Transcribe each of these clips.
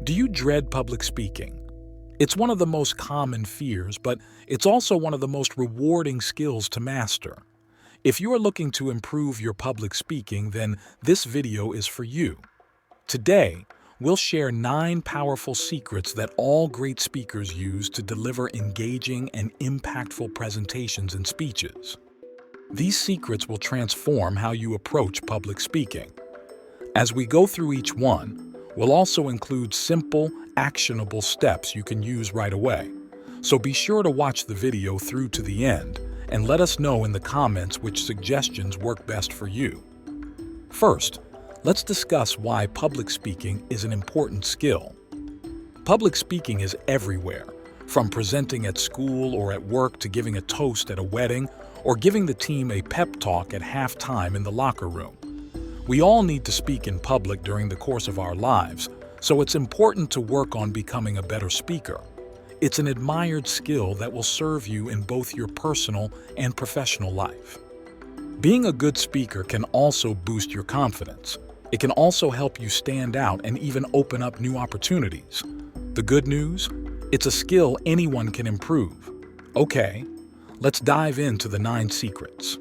Do you dread public speaking? It's one of the most common fears, but it's also one of the most rewarding skills to master. If you are looking to improve your public speaking, then this video is for you. Today, we'll share 9 powerful secrets that all great speakers use to deliver engaging and impactful presentations and speeches. These secrets will transform how you approach public speaking. As we go through each one, we'll also include simple, actionable steps you can use right away. So be sure to watch the video through to the end and let us know in the comments which suggestions work best for you. First, let's discuss why public speaking is an important skill. Public speaking is everywhere, from presenting at school or at work to giving a toast at a wedding or giving the team a pep talk at halftime in the locker room. We all need to speak in public during the course of our lives, so it's important to work on becoming a better speaker. It's an admired skill that will serve you in both your personal and professional life. Being a good speaker can also boost your confidence. It can also help you stand out and even open up new opportunities. The good news? It's a skill anyone can improve. Okay, let's dive into the 9 secrets.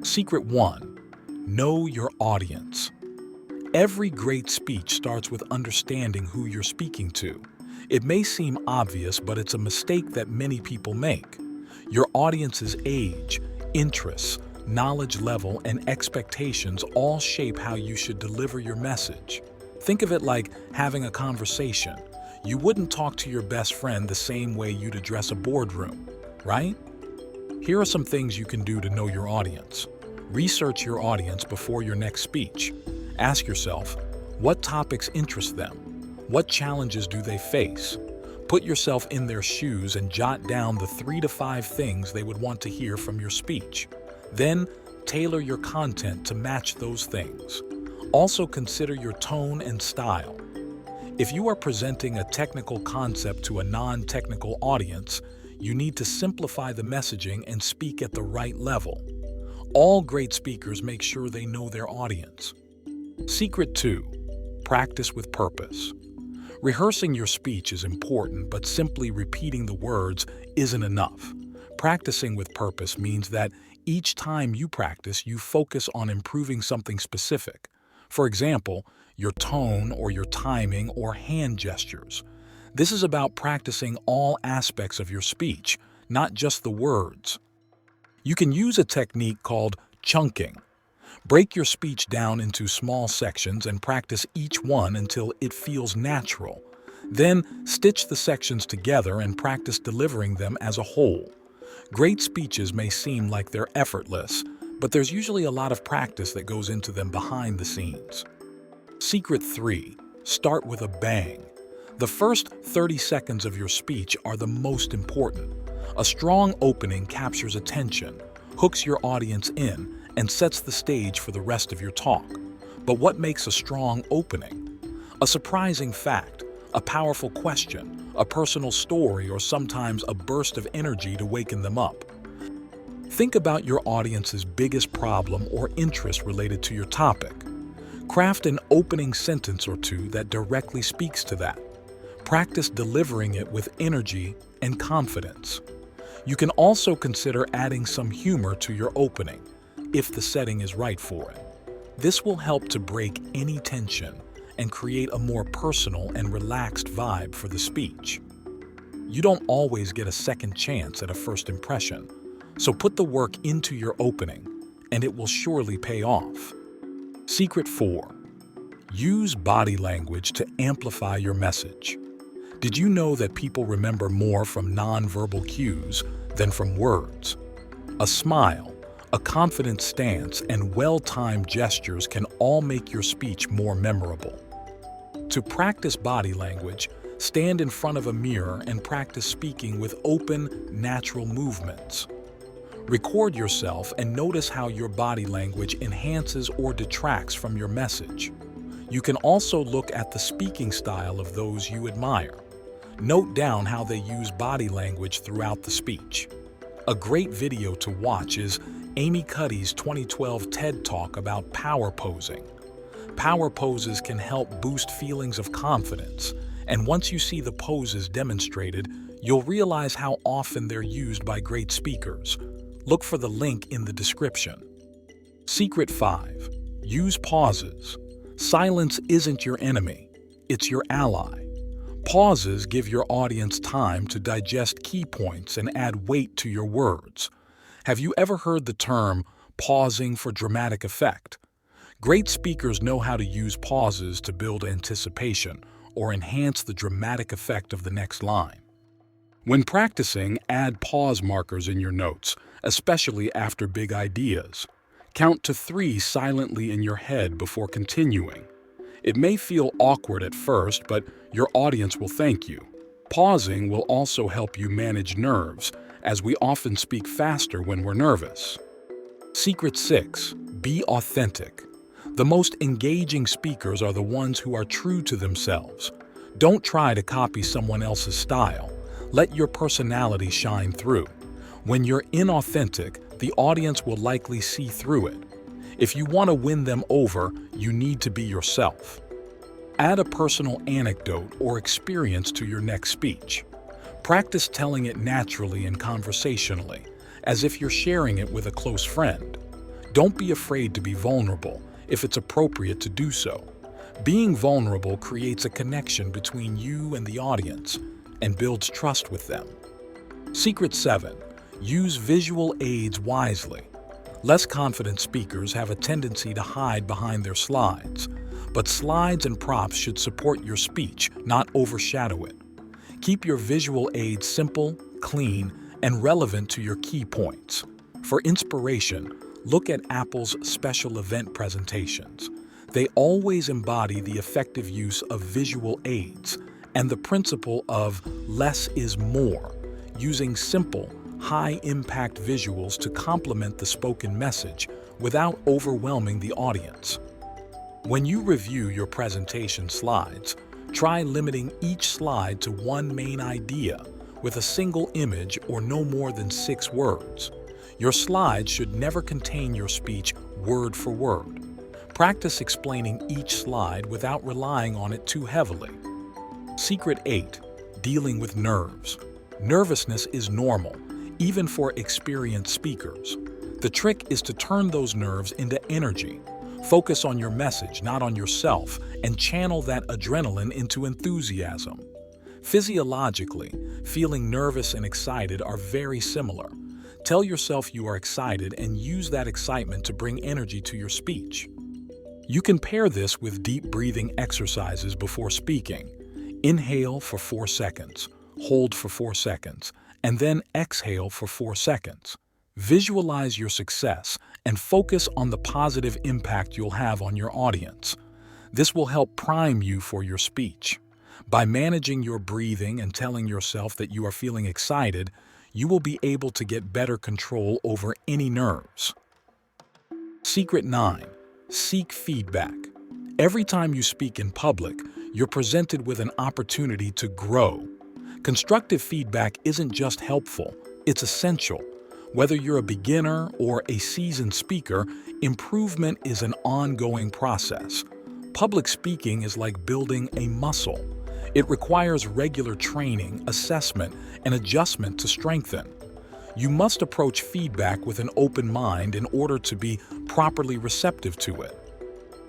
Secret 1. Know your audience. Every great speech starts with understanding who you're speaking to. It may seem obvious, but it's a mistake that many people make. Your audience's age, interests, knowledge level, and expectations all shape how you should deliver your message. Think of it like having a conversation. You wouldn't talk to your best friend the same way you'd address a boardroom, right? Here are some things you can do to know your audience. Research your audience before your next speech. Ask yourself, what topics interest them? What challenges do they face? Put yourself in their shoes and jot down the 3 to 5 things they would want to hear from your speech. Then, tailor your content to match those things. Also consider your tone and style. If you are presenting a technical concept to a non-technical audience, you need to simplify the messaging and speak at the right level. All great speakers make sure they know their audience. Secret 2. Practice with purpose. Rehearsing your speech is important, but simply repeating the words isn't enough. Practicing with purpose means that each time you practice, you focus on improving something specific. For example, your tone or your timing or hand gestures. This is about practicing all aspects of your speech, not just the words. You can use a technique called chunking. Break your speech down into small sections and practice each one until it feels natural. Then stitch the sections together and practice delivering them as a whole. Great speeches may seem like they're effortless, but there's usually a lot of practice that goes into them behind the scenes. Secret 3. Start with a bang. The first 30 seconds of your speech are the most important. A strong opening captures attention, hooks your audience in, and sets the stage for the rest of your talk. But what makes a strong opening? A surprising fact, a powerful question, a personal story, or sometimes a burst of energy to waken them up. Think about your audience's biggest problem or interest related to your topic. Craft an opening sentence or two that directly speaks to that. Practice delivering it with energy and confidence. You can also consider adding some humor to your opening, if the setting is right for it. This will help to break any tension and create a more personal and relaxed vibe for the speech. You don't always get a second chance at a first impression, so put the work into your opening, and it will surely pay off. Secret 4. Use body language to amplify your message. Did you know that people remember more from nonverbal cues than from words? A smile, a confident stance, and well-timed gestures can all make your speech more memorable. To practice body language, stand in front of a mirror and practice speaking with open, natural movements. Record yourself and notice how your body language enhances or detracts from your message. You can also look at the speaking style of those you admire. Note down how they use body language throughout the speech. A great video to watch is Amy Cuddy's 2012 TED Talk about power posing. Power poses can help boost feelings of confidence, And once you see the poses demonstrated, you'll realize how often they're used by great speakers. Look for the link in the description. Secret 5. Use pauses. Silence isn't your enemy, it's your ally. Pauses give your audience time to digest key points and add weight to your words. Have you ever heard the term pausing for dramatic effect? Great speakers know how to use pauses to build anticipation or enhance the dramatic effect of the next line. When practicing, add pause markers in your notes, especially after big ideas. Count to 3 silently in your head before continuing. It may feel awkward at first, but your audience will thank you. Pausing will also help you manage nerves, as we often speak faster when we're nervous. Secret 6. Be authentic. The most engaging speakers are the ones who are true to themselves. Don't try to copy someone else's style. Let your personality shine through. When you're inauthentic, the audience will likely see through it. If you want to win them over, you need to be yourself. Add a personal anecdote or experience to your next speech. Practice telling it naturally and conversationally, as if you're sharing it with a close friend. Don't be afraid to be vulnerable if it's appropriate to do so. Being vulnerable creates a connection between you and the audience and builds trust with them. Secret 7. Use visual aids wisely. Less confident speakers have a tendency to hide behind their slides, but slides and props should support your speech, not overshadow it. Keep your visual aids simple, clean, and relevant to your key points. For inspiration, look at Apple's special event presentations. They always embody the effective use of visual aids and the principle of less is more, using simple, high-impact visuals to complement the spoken message without overwhelming the audience. When you review your presentation slides, try limiting each slide to one main idea with a single image or no more than 6 words. Your slides should never contain your speech word for word. Practice explaining each slide without relying on it too heavily. Secret 8. Dealing with nerves. Nervousness is normal, even for experienced speakers. The trick is to turn those nerves into energy. Focus on your message, not on yourself, and channel that adrenaline into enthusiasm. Physiologically, feeling nervous and excited are very similar. Tell yourself you are excited and use that excitement to bring energy to your speech. You can pair this with deep breathing exercises before speaking. Inhale for 4 seconds, hold for 4 seconds, and then exhale for 4 seconds. Visualize your success and focus on the positive impact you'll have on your audience. This will help prime you for your speech. By managing your breathing and telling yourself that you are feeling excited, you will be able to get better control over any nerves. Secret 9. Seek feedback. Every time you speak in public, you're presented with an opportunity to grow. Constructive feedback isn't just helpful, it's essential. Whether you're a beginner or a seasoned speaker, improvement is an ongoing process. Public speaking is like building a muscle. It requires regular training, assessment, and adjustment to strengthen. You must approach feedback with an open mind in order to be properly receptive to it.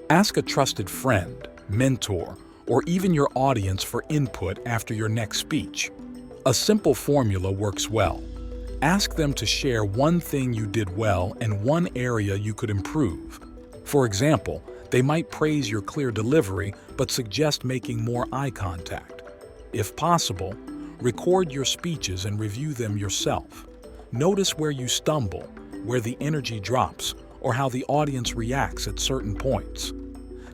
Ask a trusted friend, mentor, or even your audience for input after your next speech. A simple formula works well. Ask them to share one thing you did well and one area you could improve. For example, they might praise your clear delivery but suggest making more eye contact. If possible, record your speeches and review them yourself. Notice where you stumble, where the energy drops, or how the audience reacts at certain points.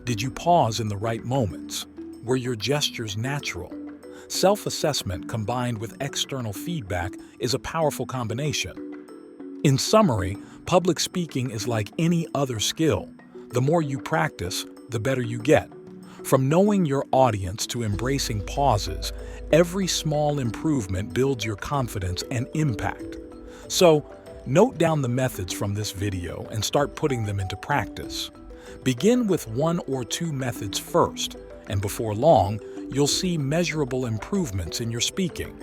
Did you pause in the right moments? Were your gestures natural? Self-assessment combined with external feedback is a powerful combination. In summary, public speaking is like any other skill. The more you practice, the better you get. From knowing your audience to embracing pauses, every small improvement builds your confidence and impact. So, note down the methods from this video and start putting them into practice. Begin with 1 or 2 methods first, and before long, you'll see measurable improvements in your speaking.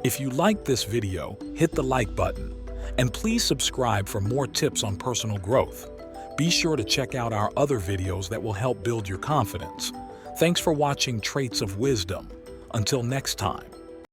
If you liked this video, hit the like button, and please subscribe for more tips on personal growth. Be sure to check out our other videos that will help build your confidence. Thanks for watching Traits of Wisdom. Until next time.